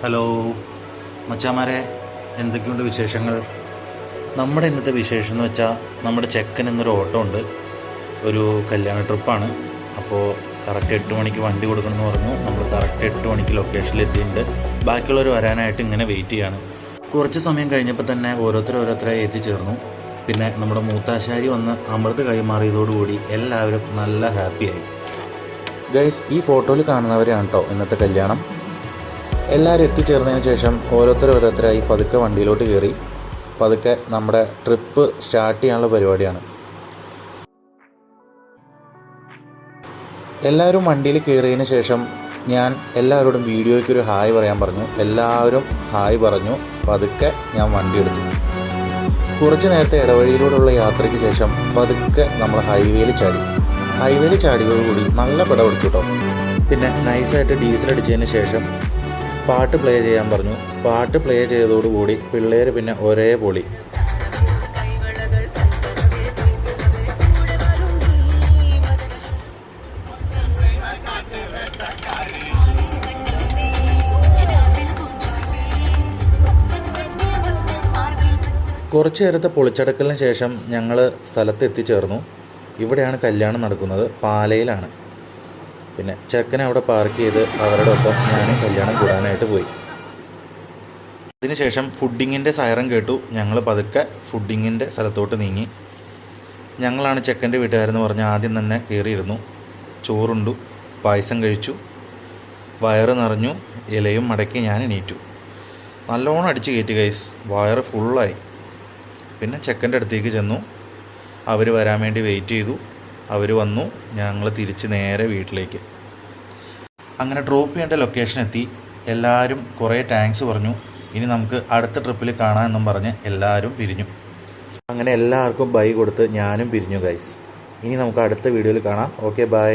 Hello മച്ചാമാരെ, എന്തൊക്കെയുണ്ട് വിശേഷങ്ങൾ? നമ്മുടെ ഇന്നത്തെ വിശേഷം എന്ന് വെച്ചാൽ നമ്മുടെ ചെക്കൻ ഇന്നൊരു ഓട്ടോ ഉണ്ട്, ഒരു കല്യാണ ട്രിപ്പാണ്. അപ്പോൾ കറക്റ്റ് 8 മണിക്ക് വണ്ടി കൊടുക്കണമെന്ന് പറഞ്ഞു. നമ്മൾ കറക്റ്റ് 8 മണിക്ക് ലൊക്കേഷനിൽ എത്തിയിട്ടുണ്ട്. ബാക്കിയുള്ളവർ വരാനായിട്ട് ഇങ്ങനെ വെയിറ്റ് ചെയ്യാണ്. കുറച്ച് സമയം കഴിഞ്ഞപ്പോൾ തന്നെ ഓരോരുത്തരായി എത്തിച്ചേർന്നു. പിന്നെ നമ്മുടെ മൂത്താശാരി വന്ന് അമൃത് കൈമാറിയതോടുകൂടി എല്ലാവരും നല്ല ഹാപ്പിയായി. ഗൈസ്, ഈ ഫോട്ടോയിൽ കാണുന്നവരെയാണ് കേട്ടോ ഇന്നത്തെ കല്യാണം. എല്ലാവരും എത്തിച്ചേർന്നതിന് ശേഷം ഓരോരുത്തരായി പതുക്കെ വണ്ടിയിലോട്ട് കയറി പതുക്കെ നമ്മുടെ ട്രിപ്പ് സ്റ്റാർട്ട് ചെയ്യാനുള്ള പരിപാടിയാണ്. എല്ലാവരും വണ്ടിയിൽ കയറിയതിന് ശേഷം ഞാൻ എല്ലാവരോടും വീഡിയോയ്ക്കൊരു ഹായ് പറയാൻ പറഞ്ഞു. എല്ലാവരും ഹായ് പറഞ്ഞു. പതുക്കെ ഞാൻ വണ്ടി എടുത്തു. കുറച്ച് നേരത്തെ ഇടവഴിയിലൂടെയുള്ള യാത്രയ്ക്ക് ശേഷം പതുക്കെ നമ്മൾ ഹൈവേയിൽ ചാടിയതോടുകൂടി നല്ല പിട പിടിച്ചു കേട്ടോ. പിന്നെ നൈസായിട്ട് ഡീസൽ അടിച്ചതിന് ശേഷം പാട്ട് പ്ലേ ചെയ്യാൻ പറഞ്ഞു. പാട്ട് പ്ലേ ചെയ്തതോടുകൂടി പിള്ളേർ പിന്നെ ഒരേ പൊളി. കുറച്ച് നേരത്തെ പൊളിച്ചടക്കലിന് ശേഷം ഞങ്ങൾ സ്ഥലത്ത് എത്തിച്ചേർന്നു. ഇവിടെയാണ് കല്യാണം നടക്കുന്നത്, പാലയിലാണ്. പിന്നെ ചെക്കനെ അവിടെ പാർക്ക് ചെയ്ത് അവരുടെ ഒപ്പം ഞാനും കല്യാണം കൂടാനായിട്ട് പോയി. അതിനുശേഷം ഫുഡിങ്ങിൻ്റെ സൈറൻ കേട്ടു. ഞങ്ങൾ പതുക്കെ ഫുഡിങ്ങിൻ്റെ സ്ഥലത്തോട്ട് നീങ്ങി. ഞങ്ങളാണ് ചെക്കൻ്റെ വീട്ടുകാരെന്ന് പറഞ്ഞ് ആദ്യം തന്നെ കയറിയിരുന്നു. ചോറുണ്ടു, പായസം കഴിച്ചു, വയറ് നിറഞ്ഞു, ഇലയും മടക്കി ഞാൻ എണീറ്റു. നല്ലോണം അടിച്ച് കയറ്റി ഗൈസ്, വയറ് ഫുള്ളായി. പിന്നെ ചെക്കൻ്റെ അടുത്തേക്ക് ചെന്നു. അവർ വരാൻ വേണ്ടി വെയിറ്റ് ചെയ്തു. അവർ വന്നു. ഞങ്ങൾ തിരിച്ച് നേരെ വീട്ടിലേക്ക്. അങ്ങനെ ഡ്രോപ്പ് ചെയ്യേണ്ട ലൊക്കേഷൻ എത്തി. എല്ലാവരും കുറേ താങ്ക്സ് പറഞ്ഞു. ഇനി നമുക്ക് അടുത്ത ട്രിപ്പിൽ കാണാമെന്നും പറഞ്ഞ് എല്ലാവരും പിരിഞ്ഞു. അങ്ങനെ എല്ലാവർക്കും ബൈ കൊടുത്ത് ഞാനും പിരിഞ്ഞു ഗൈസ്. ഇനി നമുക്ക് അടുത്ത വീഡിയോയിൽ കാണാം. Okay, by.